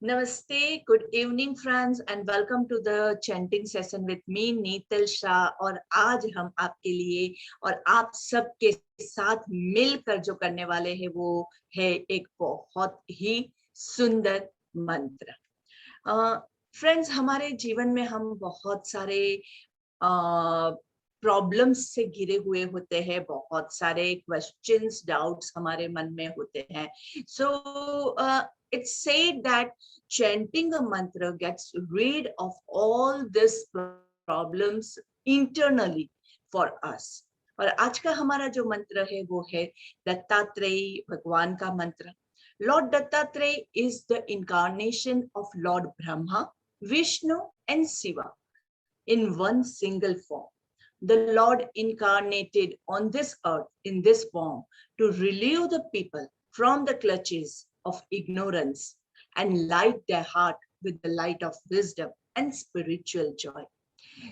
Namaste, good evening friends and welcome to the chanting session with me नीतल Shah. और आज हम आपके लिए और आप सबके साथ मिलकर जो करने वाले हैं वो है एक बहुत ही सुंदर मंत्र। फ्रेंड्स, हमारे जीवन में हम बहुत सारे प्रॉब्लम्स से घिरे हुए होते हैं, बहुत सारे क्वेश्चंस डाउट्स हमारे मन में होते हैं। सो it's said that chanting a mantra gets rid of all these problems internally for us। और आज का हमारा जो मंत्र है वो है दत्तात्रेय भगवान का मंत्र। Lord Dattatreya is the incarnation of Lord Brahma, Vishnu and Shiva in one single form. The Lord incarnated on this earth in this form to relieve the people from the clutches of ignorance and light their heart with the light of wisdom and spiritual joy.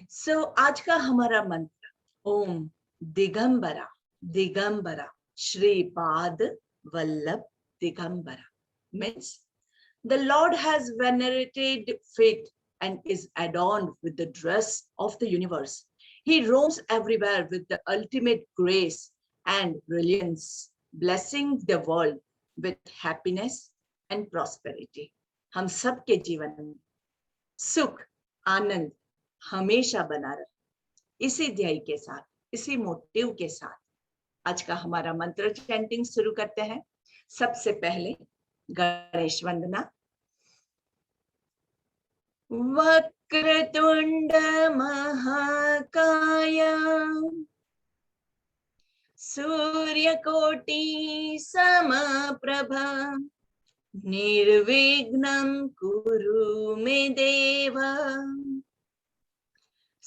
So आज का हमारा मंत्र ओम Digambara Digambara Shripad Vallabh Digambara means the Lord has venerated faith and is adorned with the dress of the universe. He roams everywhere with the ultimate grace and brilliance, blessing the world with happiness and prosperity. हम सब के जीवन में सुख आनंद हमेशा बना रहे। इसी ध्येय के साथ, इसी मोटिव के साथ आज का हमारा मंत्र चैंटिंग शुरू करते हैं। सबसे पहले गणेश वंदना। वक्रतुंड महाकाय सूर्यकोटि समप्रभ निर्विघ्नं कुरु मे देव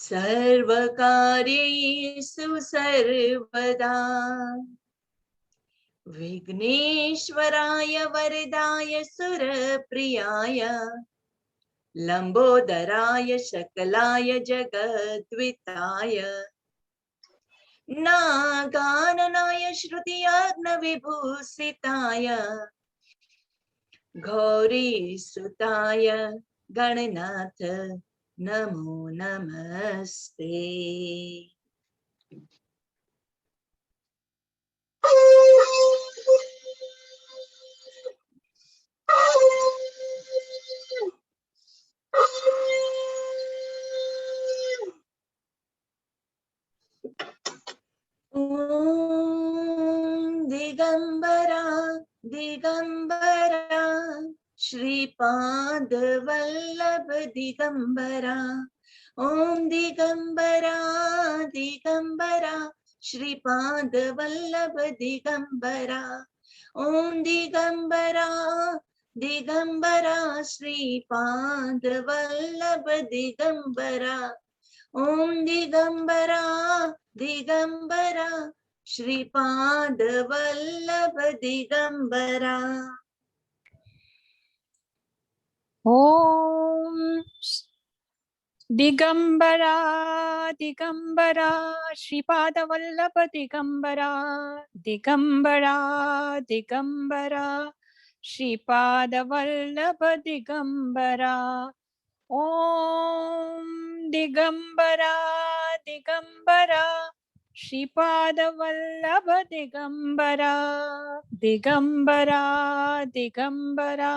सर्वकार्येषु सर्वदा। विघ्नेश्वराय वरदाय सुरप्रियाय लंबोदराय शकलाय जगद्विताय नागाननाय श्रुतियाग्नविभूषिताय गौरीसुताय गणनाथ नमो नमस्ते। ओम दिगंबरा दिगंबरा श्रीपाद वल्लभ दिगंबरा। ओम दिगंबरा दिगंबरा श्रीपाद वल्लभ दिगंबरा। ओम दिगंबरा दिगंबरा श्रीपाद वल्लभ दिगंबरा। ओम दिगंबरा दिगंबरा श्रीपाद वल्लभ दिगंबरा। ओम दिगंबरा दिगंबरा श्रीपाद वल्लभ दिगंबरा। दिगंबरा दिगंबरा श्रीपाद वल्लभ दिगंबरा। ओम दिगंबरा दिगंबरा श्रीपाद वल्लभ दिगंबरा। दिगंबरा दिगंबरा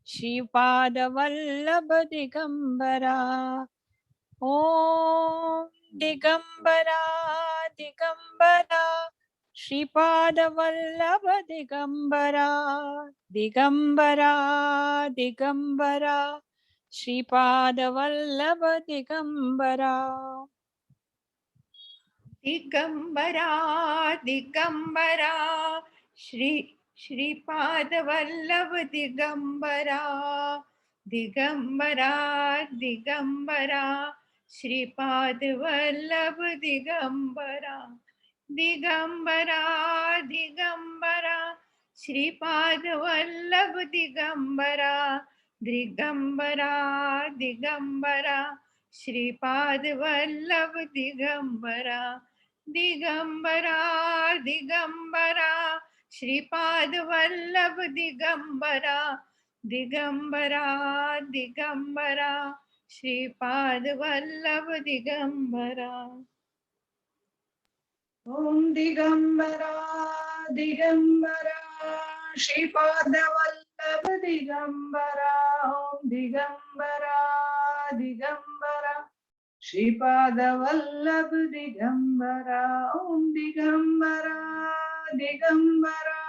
श्रीपाद वल्लभ दिगंबरा। ओम दिगंबरा दिगंबरा श्रीपाद वल्लभ दिगंबरा। दिगंबरा दिगंबरा श्रीपाद वल्लभ दिगंबरा। दिगंबरा दिगंबरा श्रीपाद वल्लभ दिगंबरा। दिगंबरा दिगंबरा श्रीपाद वल्लभ दिगंबरा। दिगंबरा दिगंबरा श्रीपाद वल्लभ दिगंबरा। दिगंबरा दिगंबरा श्रीपाद वल्लभ दिगंबरा। दिगंबरा दिगंबरा श्रीपाद वल्लभ दिगंबरा। दिगंबरा दिगंबरा श्रीपाद वल्लभ दिगंबरा। ओम दिगंबरा दिगंबरा श्रीपाद वल्लभ दिगंबरा। ओम दिगंबरा दिगंबरा श्रीपाद वल्लभ दिगंबरा। ओम दिगंबरा दिगंबरा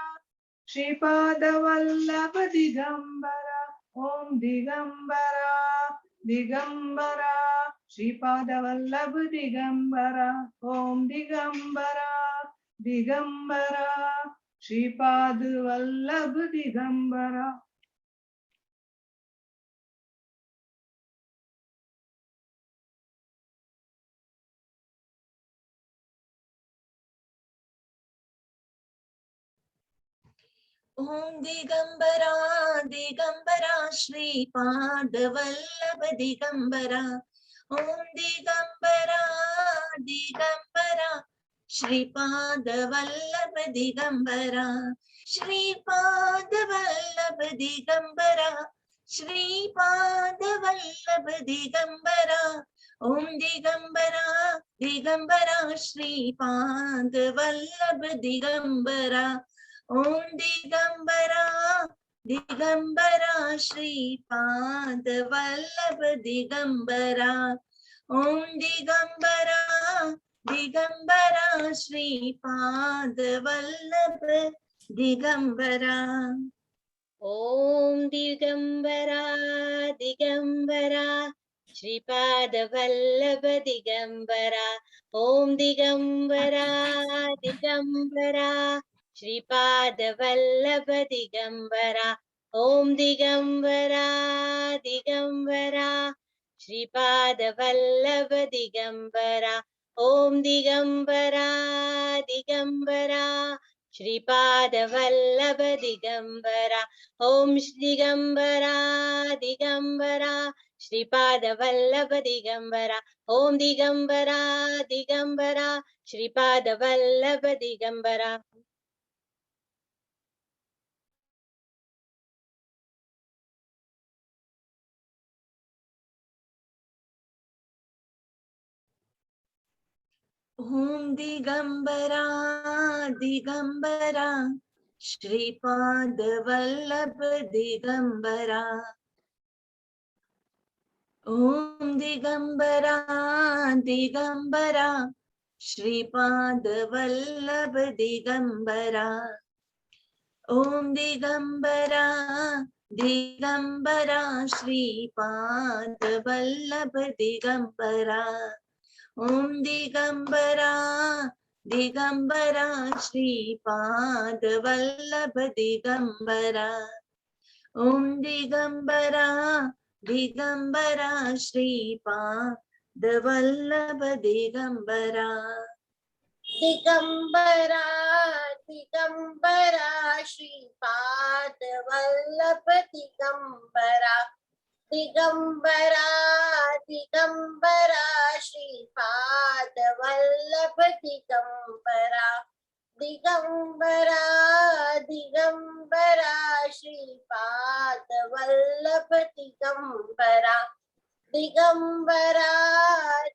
श्रीपाद वल्लभ दिगंबरा। ओम दिगंबरा दिगंबरा श्रीपाद वल्लभ दिगंबरा। ओम दिगंबरा दिगंबरा श्रीपाद वल्लभ दिगंबरा। ओम दिगंबरा दिगंबरा श्रीपाद वल्लभ दिगंबरा। ओम दिगंबरा दिगंबरा श्रीपाद वल्लभ दिगंबरा। श्रीपाद वल्लभ दिगंबरा श्रीपाद वल्लभ दिगंबरा। ओम दिगंबरा दिगंबरा श्रीपाद वल्लभ दिगंबरा। ओम दिगंबरा दिगंबरा श्रीपाद वल्लभ दिगंबरा। ओम दिगंबरा दिगंबरा श्रीपाद वल्लभ दिगंबरा। ओम दिगंबरा दिगंबरा श्रीपाद वल्लभ दिगंबरा। ओम दिगंबरा दिगंबरा श्रीपाद वल्लभ दिगंबरा। ओम दिगंबरा दिगंबरा श्रीपाद वल्लभ दिगंबरा। ओम दिगंबरा दिगंबरा श्रीपाद वल्लभ दिगंबरा। ओम दिगंबरा दिगंबरा श्रीपाद वल्लभ दिगंबरा। ओम दिगंबरा दिगंबरा श्रीपाद वल्लभ दिगंबरा। ओम दिगंबरा दिगंबरा श्रीपाद वल्लभ दिगंबरा। ओम दिगंबरा दिगंबरा श्रीपाद वल्लभ दिगंबरा। ओम दिगंबरा दिगंबरा श्रीपाद वल्लभ दिगंबरा। ओम दिगंबरा दिगंबरा श्रीपाद वल्लभ दिगंबरा। ओम दिगंबरा दिगंबरा श्रीपाद वल्लभ दिगंबरा। दिगंबरा दिगंबरा श्रीपाद वल्लभ दिगंबरा। दिगंबरा दिगंबरा श्रीपाद वल्लभ दिगंबरा। दिगंबरा दिगंबरा श्रीपाद वल्लभ दिगंबरा। दिगंबरा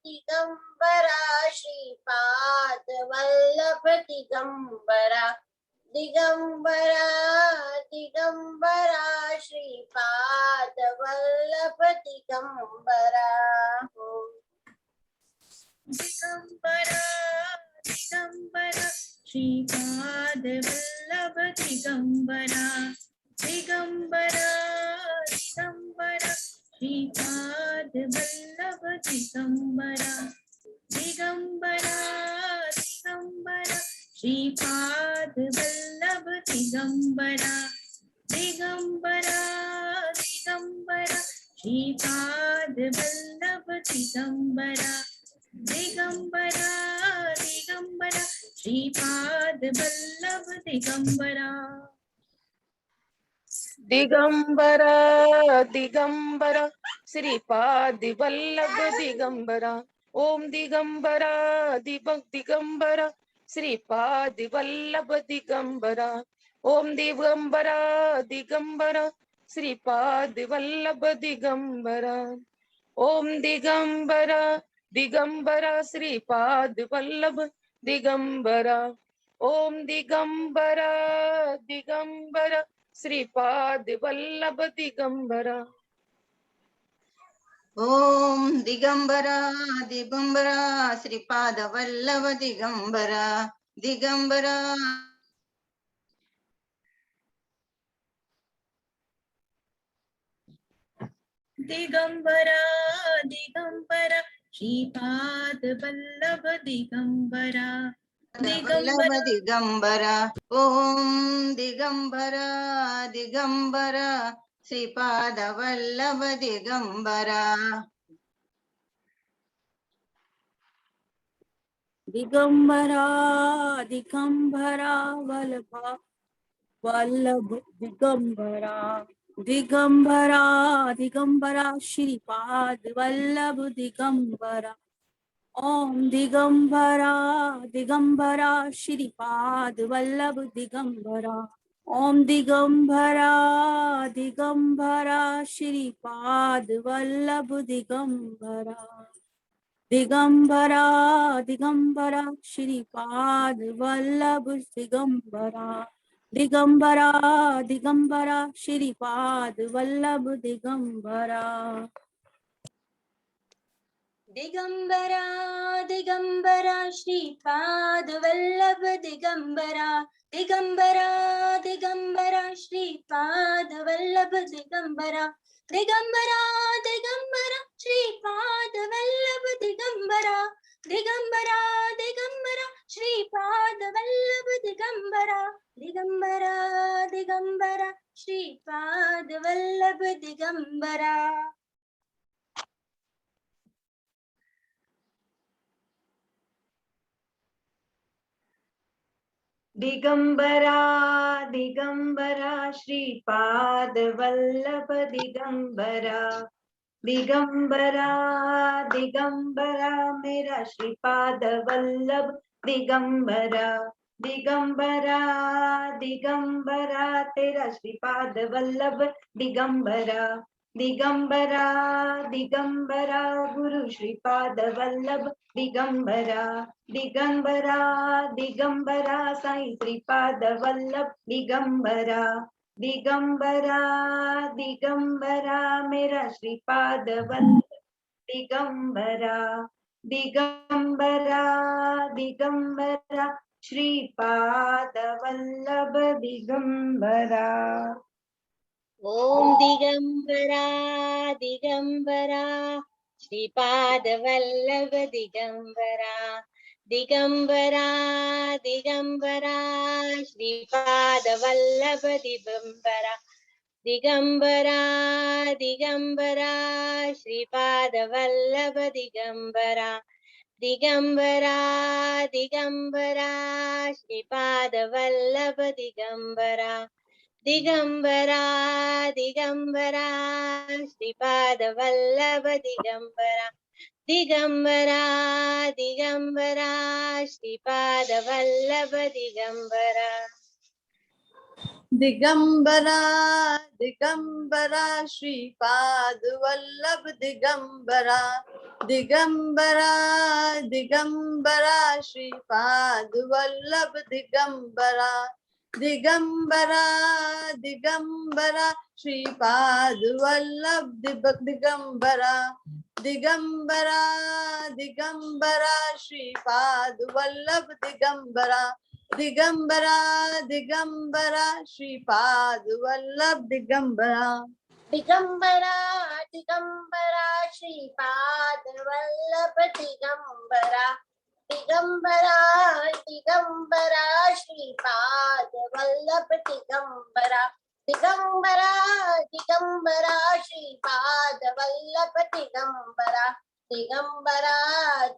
दिगंबरा श्रीपाद वल्लभ दिगंबरा। दिगंबरा दिगंबरा श्रीपाद वल्लभ दिगंबरा। दिगंबरा दिगंबरा श्रीपाद वल्लभ दिगंबरा। दिगंबरा दिगंबरा श्रीपाद वल्लभ दिगंबरा। दिगंबरा दिगंबरा श्रीपाद वल्लभ दिगंबरा। दिगंबरा दिगंबरा श्रीपाद वल्लभ दिगंबरा। दिगंबरा दिगंबरा श्रीपाद वल्लभ दिगंबरा। दिगंबरा दिगंबरा श्रीपाद वल्लभ दिगंबरा। ओम दिगंबरा दिगंबरा श्रीपाद वल्लभ दिगंबरा। ओम दिगंबरा दिगंबरा श्रीपाद वल्लभ दिगंबरा। ओम दिगंबरा दिगंबरा श्रीपाद वल्लभ दिगंबरा। ओम दिगंबरा दिगंबरा श्रीपाद वल्लभ दिगंबरा। ओम दिगंबरा दिगंबरा श्रीपाद वल्लभ दिगंबरा दिगंबरा। दिगंबरा दिगंबरा श्रीपाद वल्लभ दिगंबरा वल्लभ दिगंबरा। ओम दिगंबरा दिगंबरा श्रीपाद वल्लभ दिगंबरा। दिगंबरा दिगंबरा वल्लभ दिगंबरा दिगंबरा दिगंबरा श्रीपाद वल्लभ दिगंबरा। ओम दिगंबरा दिगंबरा श्रीपाद वल्लभ दिगंबरा। ओम दिगंबरा दिगंबरा श्रीपाद वल्लभ दिगंबरा। दिगंबरा दिगंबरा श्रीपाद वल्लभ दिगंबरा। दिगंबरा दिगंबरा श्रीपाद वल्लभ दिगंबरा। दिगंबरा दिगंबरा श्रीपाद वल्लभ दिगंबरा। दिगंबरा दिगंबरा श्रीपाद वल्लभ दिगंबरा। दिगंबरा दिगंबरा श्रीपाद वल्लभ दिगंबरा। दिगंबरा दिगंबरा श्रीपाद वल्लभ दिगंबरा। दिगंबरा दिगंबरा श्रीपाद वल्लभ दिगंबरा। दिगंबरा दिगंबरा श्रीपाद वल्लभ दिगंबरा। दिगंबरा दिगंबरा मेरा श्रीपाद वल्लभ दिगंबरा। दिगंबरा दिगंबरा तेरा श्रीपाद वल्लभ दिगंबरा। दिगंबरा दिगंबरा गुरु श्रीपाद वल्लभ दिगंबरा। दिगंबरा दिगंबरा साईं श्रीपाद वल्लभ दिगंबरा। दिगंबरा दिगंबरा मेरा श्रीपाद वल्लभ दिगंबरा। दिगंबरा दिगंबरा श्रीपाद वल्लभ दिगंबरा। ओम दिगंबरा दिगंबरा श्रीपाद वल्लभ दिगंबरा। दिगंबरा दिगंबरा श्रीपाद वल्लभ दिगंबरा। दिगंबरा दिगंबरा श्रीपाद वल्लभ दिगंबरा। दिगंबरा दिगंबरा श्रीपाद वल्लभ दिगंबरा। दिगंबरा दिगंबरा श्रीपाद वल्लभ दिगंबरा। दिगंबरा दिगंबरा श्रीपाद वल्लभ दिगंबरा। दिगंबरा दिगंबरा श्रीपाद वल्लभ दिगंबरा। दिगंबरा दिगंबरा श्रीपाद वल्लभ दिगंबरा। दिगंबरा दिगंबरा श्रीपाद वल्लभ दिगंबरा। दिगंबरा दिगंबरा श्रीपाद वल्लभ दिगंबरा। दिगंबरा दिगंबरा श्रीपाद वल्लभ दिगंबरा। दिगंबरा दिगंबरा श्रीपाद वल्लभ दिगंबरा। दिगंबरा दिगंबरा श्रीपाद वल्लभ दिगंबरा। दिगंबरा दिगंबरा श्रीपाद वल्लभ दिगंबरा। दिगंबरा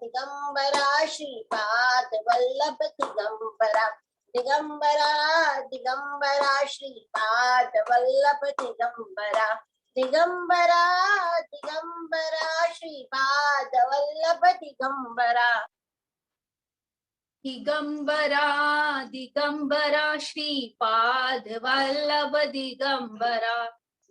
दिगंबरा श्रीपाद वल्लभ दिगंबरा। दिगंबरा दिगंबरा श्रीपाद वल्लभ दिगंबरा। दिगंबरा दिगंबरा श्रीपाद वल्लभ दिगंबरा। दिगंबरा दिगंबरा श्रीपाद वल्लभ दिगंबरा।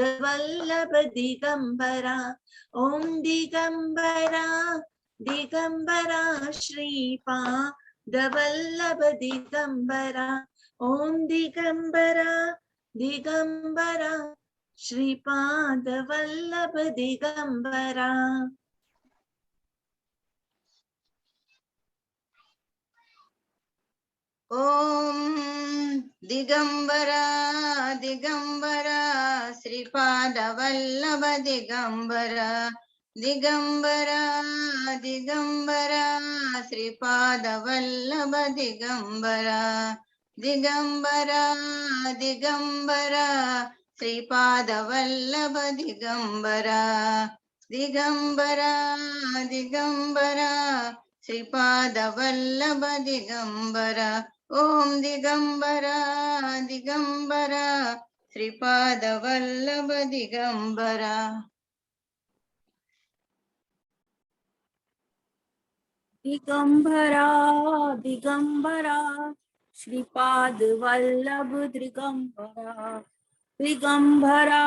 वल्लभ दिगंबरा। ओम दिगंबरा दिगंबरा श्रीपाद वल्लभ दिगंबरा। ओम दिगंबरा दिगंबरा श्रीपाद वल्लभ दिगंबरा। ओम दिगंबरा दिगंबरा श्रीपाद वल्लभ दिगंबरा। दिगंबरा दिगंबरा श्रीपाद वल्लभ दिगंबरा। दिगंबरा दिगंबरा श्रीपाद वल्लभ दिगंबरा। दिगंबरा दिगंबरा श्रीपाद वल्लभ दिगंबरा। ओम दिगंबरा दिगंबरा श्रीपाद वल्लभ दिगंबरा। दिगंबरा दिगंबरा श्रीपाद वल्लभ दिगंबरा। दिगंबरा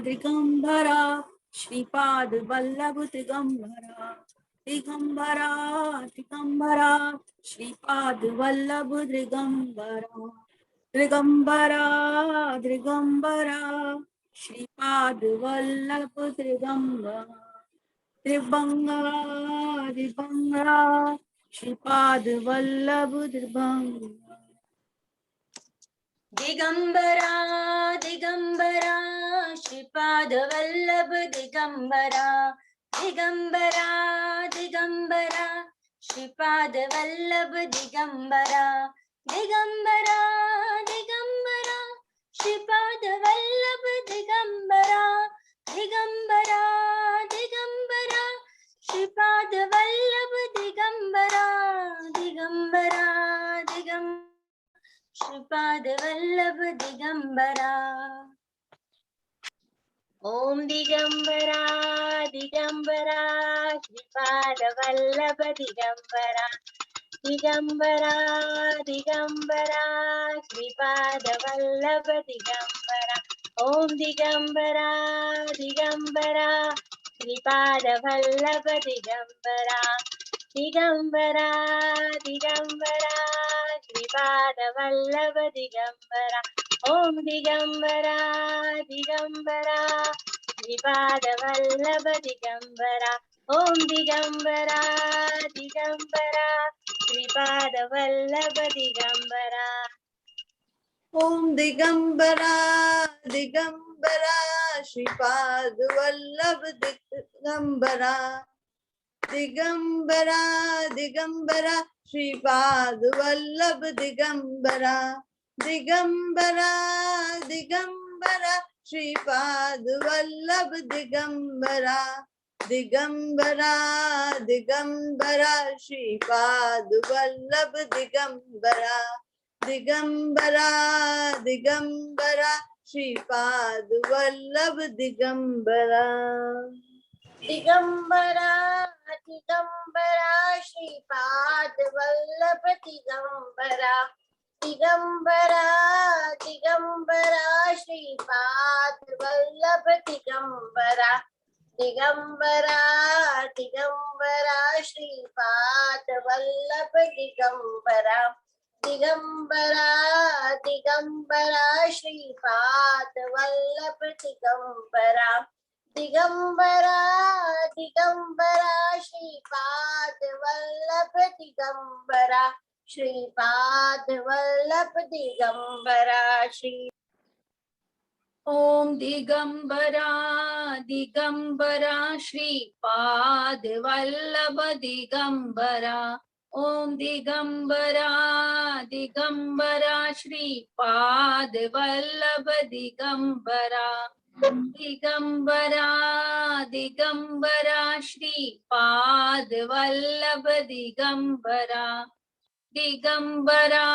दिगंबरा श्रीपाद वल्लभ दिगंबरा। दिगंबरा दिगंबरा श्रीपाद वल्लभ दिगंबरा। दिगंबरा दिगंबरा श्रीपाद वल्लभ दिगंबरा। दिगंबरा दिगंबरा श्रीपाद वल्लभ दिगंबरा। दिगंबरा दिगंबरा श्रीपाद वल्लभ दिगंबरा। दिगंबरा दिगंबरा श्रीपाद वल्लभ दिगंबरा। दिगंबरा दिगंबरा श्रीपाद वल्लभ दिगंबरा। दिगंबरा दिगंबरा श्रीपाद वल्लभ दिगंबरा। दिगंबरा दिगंबरा श्रीपाद वल्लभ दिगंबरा। ओम दिगंबरा दिगंबरा श्रीपाद वल्लभ दिगंबरा। दिगंबरा दिगंबरा श्रीपाद वल्लभ दिगंबरा। ओम दिगंबरा दिगंबरा श्रीपाद वल्लभ दिगंबरा। दिगंबरा दिगंबरा श्रीपाद वल्लभ दिगंबरा। ओम दिगंबरा दिगंबरा श्रीपाद वल्लभ दिगंबरा। ओम दिगंबरा दिगंबरा श्रीपाद वल्लभ दिगंबरा। ओम दिगंबरा दिगंबरा श्रीपाद वल्लभ दिगंबरा। दिगंबरा दिगंबरा श्रीपाद वल्लभ दिगंबरा। दिगंबरा दिगंबरा श्रीपाद वल्लभ दिगंबरा। दिगंबरा दिगंबरा श्रीपाद वल्लभ दिगंबरा। दिगंबरा दिगंबरा श्रीपाद वल्लभ दिगंबरा। दिगंबरा दिगंबरा श्रीपाद वल्लभ दिगंबरा। दिगंबरा दिगंबरा श्रीपाद वल्लभ दिगंबरा। दिगंबरा दिगंबरा श्रीपाद वल्लभ दिगंबरा। दिगंबरा दिगंबरा श्रीपाद वल्लभ दिगंबरा। दिगंबरा दिगंबरा श्रीपाद वल्लभ दिगंबरा। श्रीपाद वल्लभ दिगंबरा। श्री ओम दिगंबरा दिगंबरा श्रीपाद वल्लभ दिगंबरा। ओम दिगंबरा दिगंबरा श्रीपाद वल्लभ दिगंबरा। दिगंबरा दिगंबरा श्रीपाद वल्लभ दिगंबरा। दिगंबरा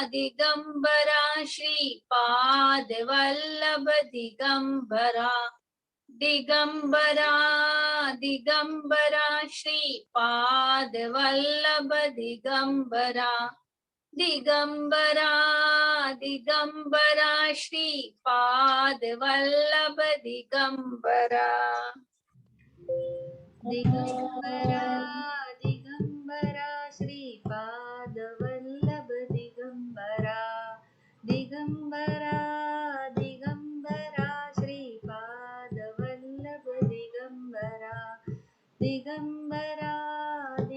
दिगंबरा श्रीपाद वल्लभ दिगंबरा। दिगंबरा दिगंबरा श्रीपाद वल्लभ दिगंबरा। दिगंबरा दिगंबरा श्रीपाद वल्लभ दिगंबरा दिगंबरा दिगंबरा श्रीपाद वल्लभ दिगंबरा दिगंबरा दिगंबरा श्रीपाद वल्लभ दिगंबरा दिगंबरा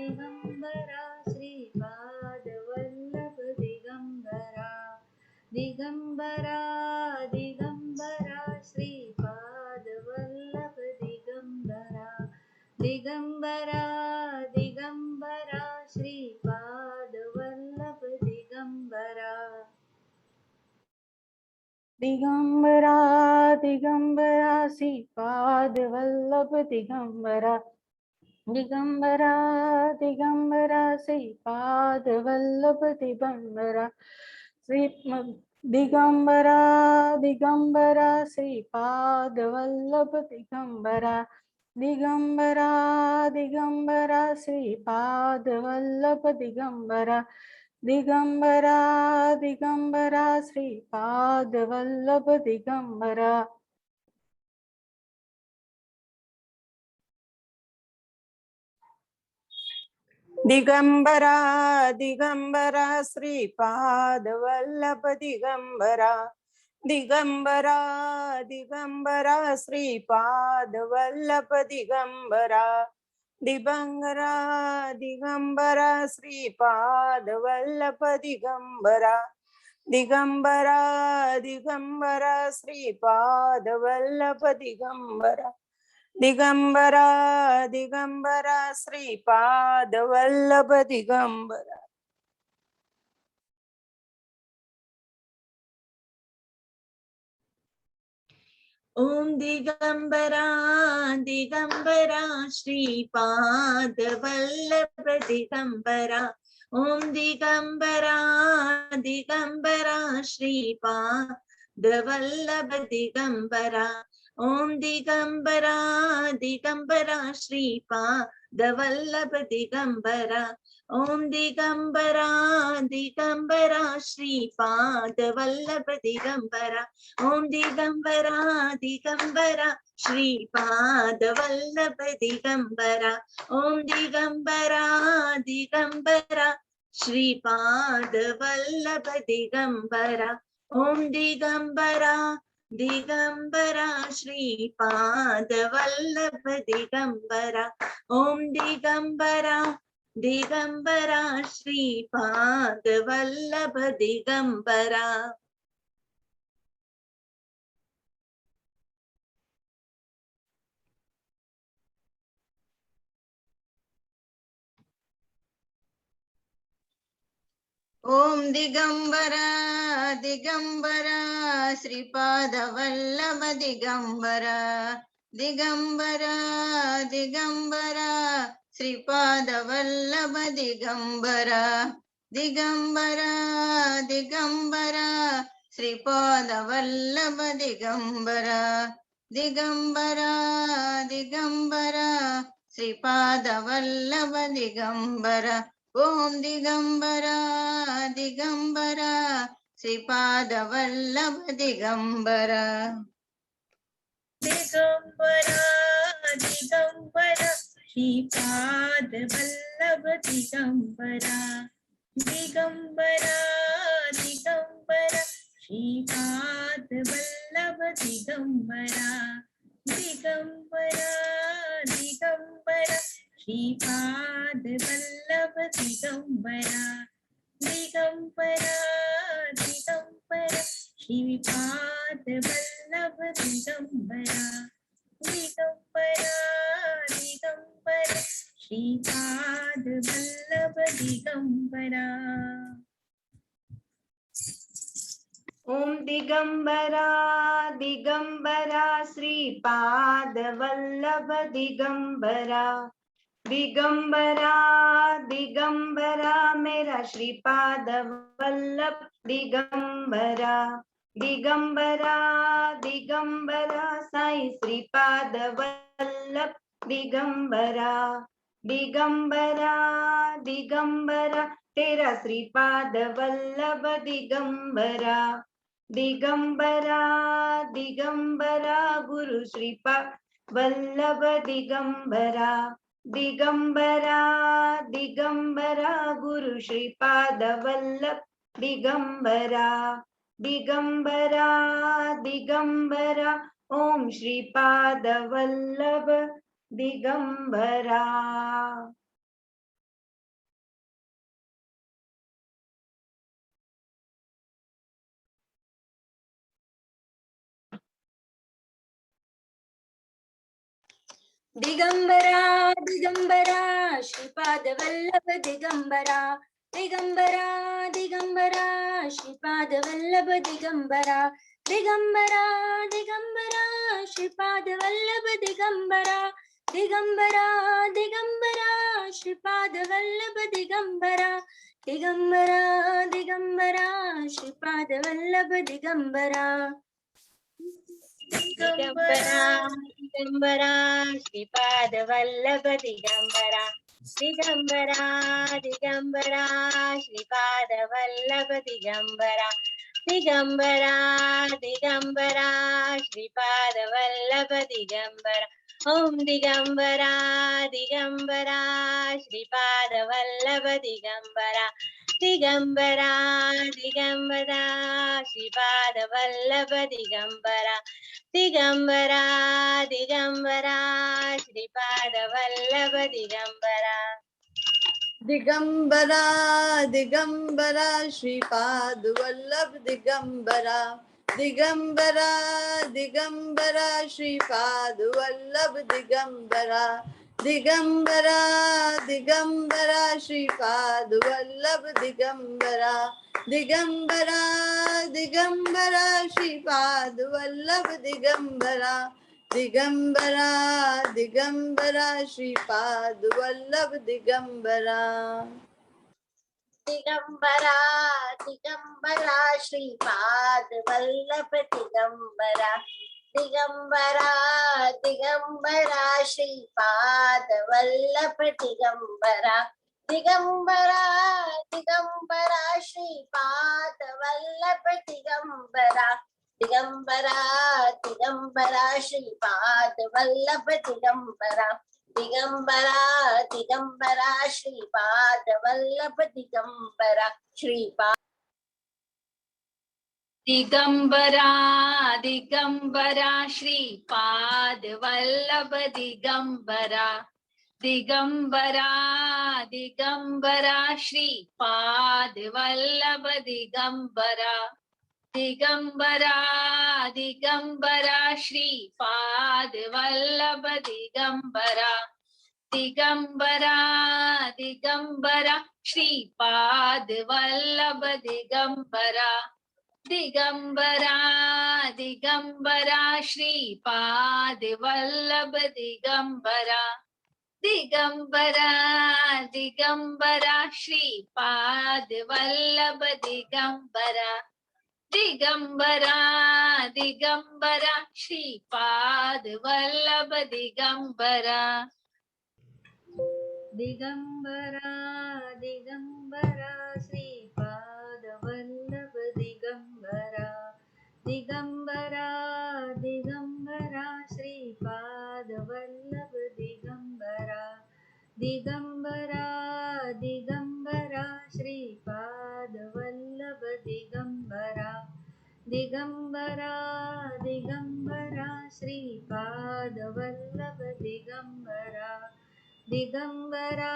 दिगंबरा श्रीपाद वल्लभ दिगंबरा दिगंबरा दिगंबरा श्रीपाद वल्लभ दिगंबरा दिगंबरा दिगंबरा श्रीपाद वल्लभ दिगंबरा दिगंबरा दिगंबरा श्रीपाद वल्लभ दिगंबरा दिगंबरा दिगंबरा श्रीपाद वल्लभ दिगंबरा दिगंबरा दिगंबरा श्रीपाद वल्लभ दिगंबरा दिगंबरा दिगंबरा श्रीपाद वल्लभ दिगंबरा दिगंबरा दिगंबरा श्रीपाद वल्लभ दिगंबरा दिगंबरा दिगंबरा श्रीपाद वल्लभ दिगंबरा दिगंबरा दिगंबरा श्रीपाद वल्लभ दिगंबरा दिगंबरा दिगंबरा श्रीपाद वल्लभ दिगंबरा दिगंबरा दिगंबरा श्रीपाद वल्लभ दिगंबरा दिगंबरा दिगंबरा श्रीपाद वल्लभ दिगंबरा ओम दिगंबरा दिगंबरा श्रीपाद वल्लभ दिगंबरा ओम दिगंबरा दिगंबरा श्रीपाद वल्लभ दिगंबरा ओम दिगंबरा दिगंबरा श्रीपाद वल्लभ दिगंबरा ओम दिगंबरा दिगंबरा श्रीपाद वल्लभ दिगंबरा ओम दिगंबरा दिगंबरा श्रीपाद वल्लभ दिगंबरा ओम दिगंबरा दिगंबरा श्रीपाद वल्लभ दिगंबरा ओम दिगंबरा दिगंबरा श्रीपाद वल्लभ दिगंबरा ओम दिगंबरा दिगंबरा श्रीपाद वल्लभ दिगंबरा ओम दिगंबरा दिगंबरा श्रीपाद वल्लभ दिगंबरा दिगंबरा दिगंबरा श्रीपाद वल्लभ दिगंबरा दिगंबरा दिगंबरा श्रीपाद वल्लभ दिगंबरा दिगंबरा दिगंबरा श्रीपाद वल्लभ दिगंबरा ओम दिगंबरा दिगंबरा श्रीपाद वल्लभ दिगंबरा दिगंबरा दिगंबरा श्रीपाद वल्लभ दिगंबरा दिगंबरा दिगंबरा श्रीपाद वल्लभ दिगंबरा दिगंबरा दिगंबरा श्रीपाद वल्लभ दिगंबरा दिगंबरा दिगंबरा श्रीपाद वल्लभ दिगंबरा दिगंबरा दिगंबरा श्रीपाद वल्लभ दिगंबरा ओम दिगंबरा दिगंबरा श्रीपाद वल्लभ दिगंबरा दिगंबरा दिगंबरा मेरा श्रीपाद वल्लभ दिगंबरा दिगंबरा दिगंबरा साईं श्रीपाद वल्लभ दिगंबरा दिगंबरा दिगंबरा तेरा श्रीपाद वल्लभ दिगंबरा। दिगंबरा दिगंबरा गुरु श्रीपाद वल्लभ दिगंबरा। दिगंबरा दिगंबरा गुरु श्रीपाद वल्लभ दिगंबरा। दिगंबरा दिगंबरा ओम श्रीपाद वल्लभ दिगंबरा। दिगंबरा दिगंबरा श्रीपाद वल्लभ दिगंबरा। दिगंबरा दिगंबरा श्रीपाद वल्लभ दिगंबरा। दिगंबरा दिगंबरा श्रीपाद वल्लभ दिगंबरा। दिगंबरा दिगंबरा श्रीपाद वल्लभ दिगंबरा। दिगंबरा दिगंबरा श्रीपाद वल्लभ दिगंबरा। दिगंबरा दिगंबरा श्रीपाद वल्लभ दिगंबरा। दिगंबरा दिगंबरा श्रीपाद वल्लभ दिगंबरा। दिगंबरा दिगंबरा श्रीपाद वल्लभ दिगंबरा। ओम दिगंबरा दिगंबरा श्रीपाद वल्लभ दिगंबरा। दिगंबरा दिगंबरा श्रीपाद वल्लभ दिगंबरा। दिगंबरा दिगंबरा श्रीपाद वल्लभ दिगंबरा। दिगंबरा दिगंबरा श्रीपाद वल्लभ दिगंबरा। दिगंबरा दिगंबरा श्रीपाद वल्लभ दिगंबरा। दिगंबरा दिगंबरा श्रीपाद वल्लभ दिगंबरा। दिगंबरा दिगंबरा श्रीपाद वल्लभ दिगंबरा। दिगंबरा दिगंबरा श्रीपाद वल्लभ दिगंबरा। दिगंबरा दिगंबरा श्रीपाद वल्लभ दिगंबरा। दिगंबरा दिगंबरा श्रीपाद वल्लभ दिगंबरा। दिगंबरा दिगंबरा श्रीपाद वल्लभ दिगंबरा। दिगंबरा दिगंबरा श्रीपाद वल्लभ दिगंबरा। दिगंबरा दिगंबरा श्रीपाद वल्लभ दिगंबरा। श्रीपाद दिगंबरा दिगंबरा श्रीपाद वल्लभ दिगंबरा। दिगंबरा दिगंबरा श्रीपाद वल्लभ दिगंबरा। दिगंबरा दिगंबरा श्रीपाद वल्लभ दिगंबरा। दिगंबरा दिगंबरा श्रीपाद वल्लभ दिगंबरा। दिगंबरा दिगंबरा श्रीपाद वल्लभ दिगंबरा। दिगंबरा दिगंबरा श्रीपाद वल्लभ दिगंबरा। दिगंबरा दिगंबरा श्रीपाद वल्लभ दिगंबरा। दिगंबरा दिगंबरा श्रीपाद वल्लभ दिगंबरा। दिगंबरा दिगंबरा श्रीपाद वल्लभ दिगंबरा। दिगंबरा दिगंबरा श्रीपाद वल्लभ दिगंबरा। दिगंबरा दिगंबरा श्रीपाद वल्लभ दिगंबरा। दिगंबरा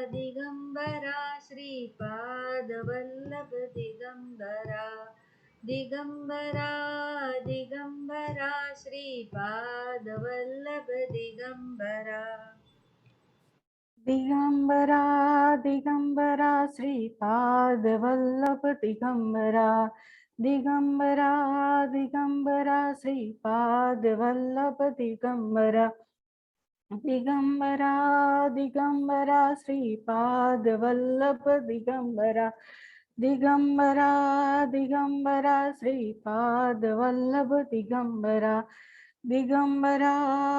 दिगंबरा श्रीपाद वल्लभ दिगंबरा। दिगंबरा दिगंबरा श्रीपाद वल्लभ दिगंबरा। दिगंबरा दिगंबरा श्रीपाद वल्लभ दिगंबरा। दिगंबरा दिगंबरा श्रीपाद वल्लभ दिगंबरा। दिगंबरा दिगंबरा श्रीपाद वल्लभ दिगंबरा। दिगंबरा दिगंबरा श्रीपाद वल्लभ दिगंबरा। दिगंबरा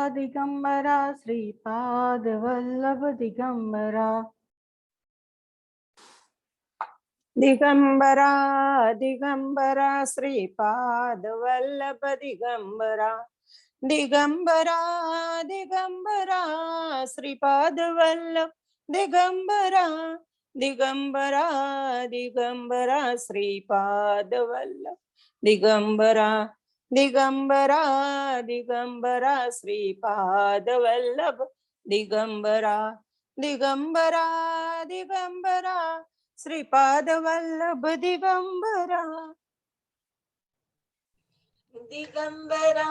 दिगंबरा श्रीपाद वल्लभ दिगंबरा। दिगंबरा दिगंबरा श्रीपाद वल्लभ दिगंबरा दिगंबरा दिगंबरा श्रीपाद वल्लभ दिगंबरा दिगंबरा दिगंबरा श्रीपाद वल्लभ दिगंबरा दिगंबरा दिगंबरा श्रीपाद वल्लभ दिगंबरा दिगंबरा दिगंबरा श्रीपाद वल्लभ दिगंबरा दिगंबरा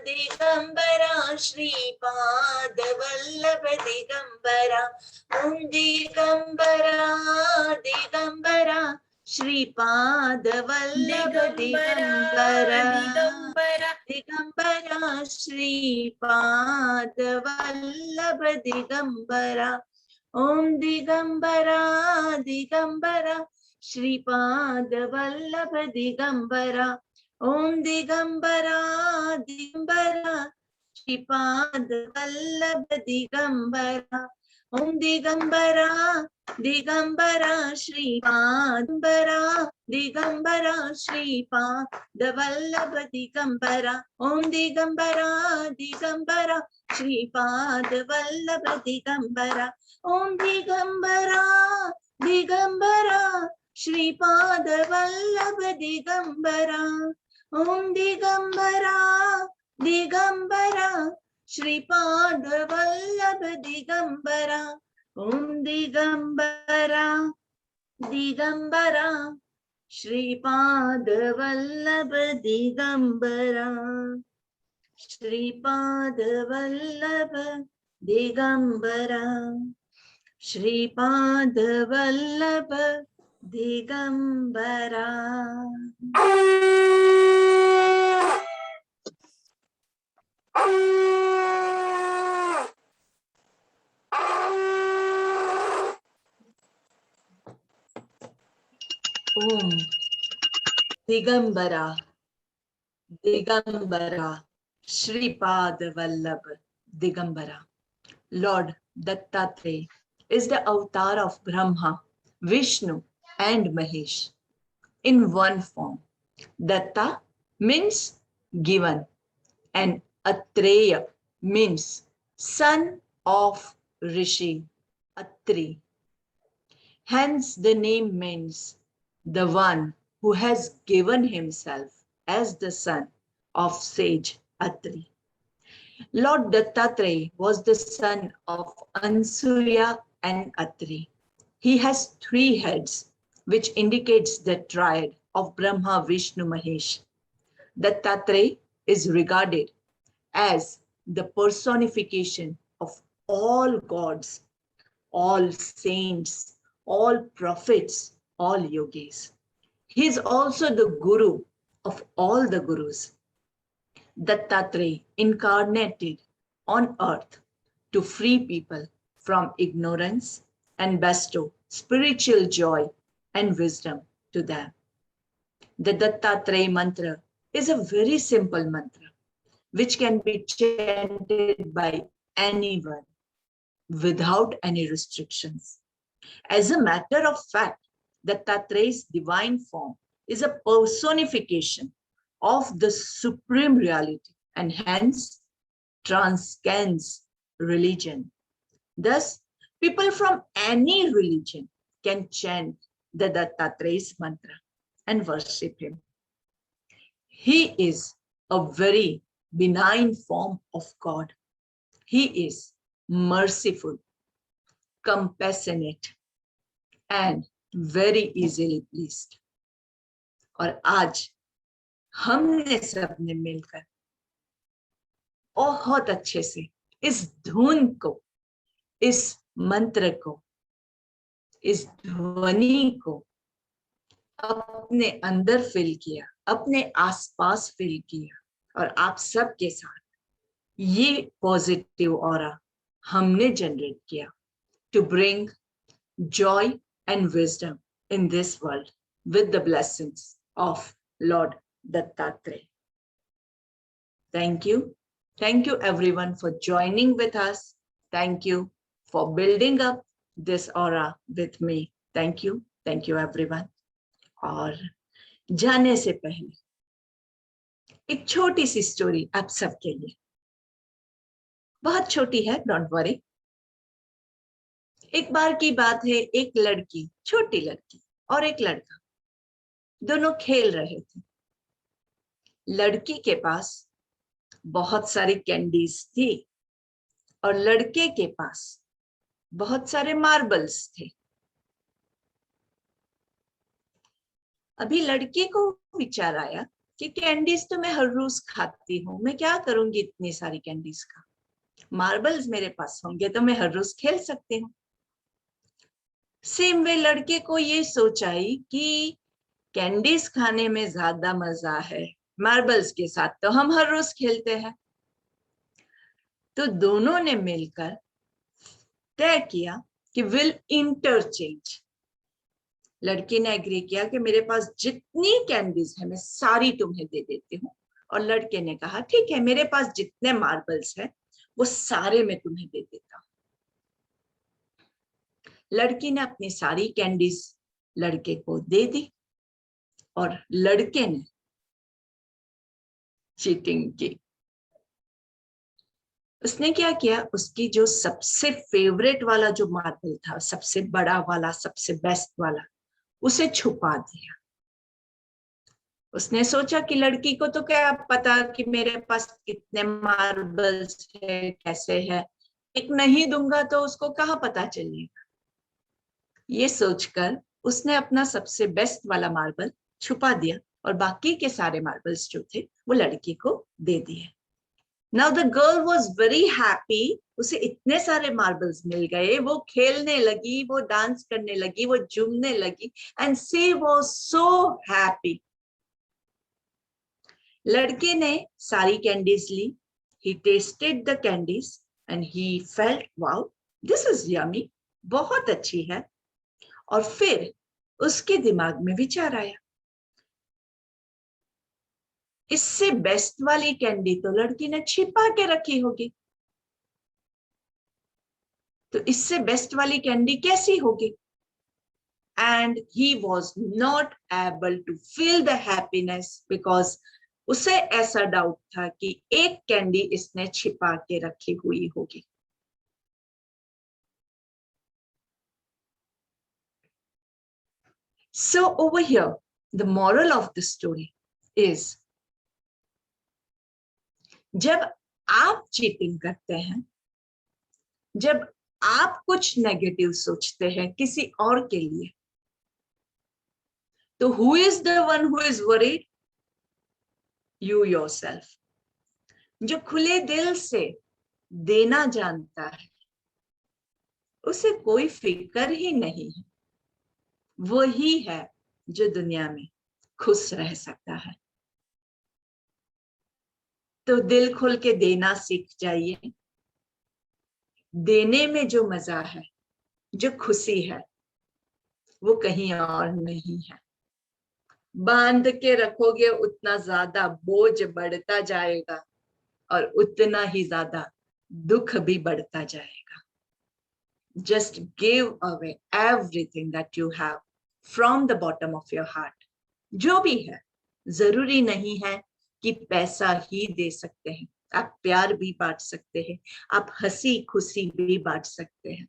दिगंबरा श्रीपाद वल्लभ दिगंबरा ओम दिगंबरा दिगंबरा श्रीपाद वल्लभ दिगंबरा दिगंबरा श्रीपाद वल्लभ दिगंबरा ओम दिगंबरा दिगंबरा श्रीपाद वल्लभ दिगंबरा ओम दिगंबरा दिगंबरा श्रीपाद वल्लभ दिगंबरा ओम दिगंबरा दिगंबरा श्रीपाद दिगंबरा श्रीपाद वल्लभ दिगंबरा ओम दिगंबरा दिगंबरा श्रीपाद वल्लभ दिगंबरा ओम दिगंबरा दिगंबरा श्रीपाद वल्लभ दिगंबरा ओम दिगंबरा दिगंबरा श्रीपाद वल्लभ दिगंबरा ओम दिगंबरा दिगंबरा श्रीपाद वल्लभ दिगंबरा श्रीपाद वल्लभ दिगंबरा श्रीपाद वल्लभ दिगंबरा ओम Digambara Digambara Shripad Vallabh Digambara. Lord Dattatreya is the avatar of Brahma, Vishnu and Mahesh in one form. Datta means given and Atreya means son of Rishi Atri. Hence the name means the one who has given himself as the son of sage Atri. Lord Dattatreya was the son of Ansuya and Atri. He has 3 heads, which indicates the triad of Brahma, Vishnu, Mahesh. Dattatreya is regarded as the personification of all gods, all saints, all prophets, all yogis. He is also the guru of all the gurus. Dattatreya incarnated on earth to free people from ignorance and bestow spiritual joy and wisdom to them. The Dattatreya mantra is a very simple mantra which can be chanted by anyone without any restrictions. As a matter of fact, Dattatreya's divine form is a personification of the supreme reality and hence transcends religion. Thus, people from any religion can chant the Dattatreya's mantra and worship him. He is a very benign form of God. He is merciful, compassionate, and very easily pleased. और आज हमने सबने मिलकर बहुत अच्छे से इस धुन को, इस मंत्र को, इस ध्वनि को अपने अंदर फील किया, अपने आसपास फील किया और आप सबके साथ ये पॉजिटिव ऑरा हमने जनरेट किया to bring joy and wisdom in this world with the blessings of Lord Dattatreya. Thank you. Thank you everyone for joining with us. Thank you for building up this aura with me. Thank you. Thank you everyone. और जाने से पहले एक छोटी सी story आप सबके लिए, बहुत छोटी है, डोंट वरी। एक बार की बात है, एक लड़की, छोटी लड़की और एक लड़का, दोनों खेल रहे थे। लड़की के पास बहुत सारी कैंडीज थी और लड़के के पास बहुत सारे मार्बल्स थे। अभी लड़के को विचार आया कि कैंडीज तो मैं हर रोज खाती हूँ, मैं क्या करूंगी इतनी सारी कैंडीज का, मार्बल्स मेरे पास होंगे तो मैं हर रोज खेल सकती हूँ। सेम वे लड़के को ये सोच आई कि कैंडीज खाने में ज्यादा मजा है, मार्बल्स के साथ तो हम हर रोज खेलते हैं। तो दोनों ने मिलकर तय किया कि विल इंटरचेंज। लड़की ने एग्री किया कि मेरे पास जितनी कैंडीज है मैं सारी तुम्हें दे देती हूँ, और लड़के ने कहा ठीक है, मेरे पास जितने मार्बल्स है वो सारे मैं तुम्हें दे देता हूँ। लड़की ने अपनी सारी कैंडीज लड़के को दे दी और लड़के ने चीटिंग की। उसने क्या किया, उसकी जो सबसे फेवरेट वाला जो मार्बल था, सबसे बड़ा वाला, सबसे बेस्ट वाला, उसे छुपा दिया। उसने सोचा कि लड़की को तो क्या पता कि मेरे पास कितने मार्बल्स है, कैसे है, एक नहीं दूंगा तो उसको कहाँ पता चलेगा। ये सोचकर उसने अपना सबसे बेस्ट वाला मार्बल छुपा दिया और बाकी के सारे मार्बल्स जो थे वो लड़की को दे दिए। Now the girl was very happy, उसे इतने सारे मार्बल्स मिल गए, वो खेलने लगी, वो डांस करने लगी, वो झूमने लगी, and she was so happy. लड़के ने सारी कैंडीज ली, he tasted the candies and he felt wow, this is yummy, बहुत अच्छी है। और फिर उसके दिमाग में विचार आया, इससे बेस्ट वाली कैंडी तो लड़की ने छिपा के रखी होगी, तो इससे बेस्ट वाली कैंडी कैसी होगी? And he was not able to feel the happiness because उसे ऐसा डाउट था कि एक कैंडी इसने छिपा के रखी हुई होगी। So over here, the moral of the story is, जब आप चीटिंग करते हैं, जब आप कुछ नेगेटिव सोचते हैं किसी और के लिए, तो who is the one who is worried? You yourself. जो खुले दिल से देना जानता है, उसे कोई फिक्र ही नहीं है, वही है जो दुनिया में खुश रह सकता है। तो दिल खोल के देना सीख जाइए। देने में जो मजा है, जो खुशी है, वो कहीं और नहीं है। बांध के रखोगे उतना ज्यादा बोझ बढ़ता जाएगा और उतना ही ज्यादा दुख भी बढ़ता जाएगा। Just give away everything that you have from the bottom of your heart. जो भी है, जरूरी नहीं है कि पैसा ही दे सकते हैं, आप प्यार भी बांट सकते हैं, आप हंसी खुशी भी बांट सकते हैं।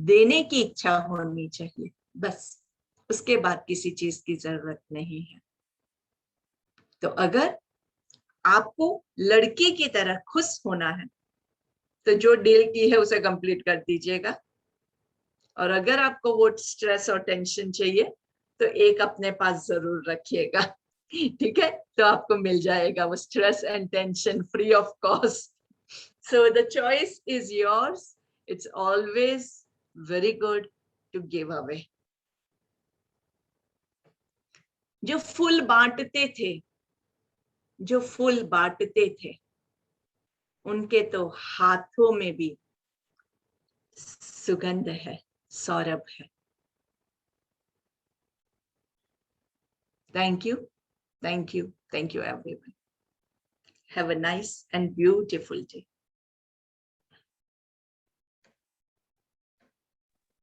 देने की इच्छा होनी चाहिए, बस उसके बाद किसी चीज की जरूरत नहीं है। तो अगर आपको लड़की की तरह खुश होना है तो जो डील की है उसे कंप्लीट कर दीजिएगा, और अगर आपको वो स्ट्रेस और टेंशन चाहिए तो एक अपने पास जरूर रखिएगा, ठीक है? तो आपको मिल जाएगा वो stress and tension free of cost. So the choice is yours. It's always very good to give away. जो फूल बांटते थे, जो फूल बांटते थे, उनके तो हाथों में भी सुगंध है, सौरभ है। Thank you, thank you, thank you everyone. Have a nice and beautiful day.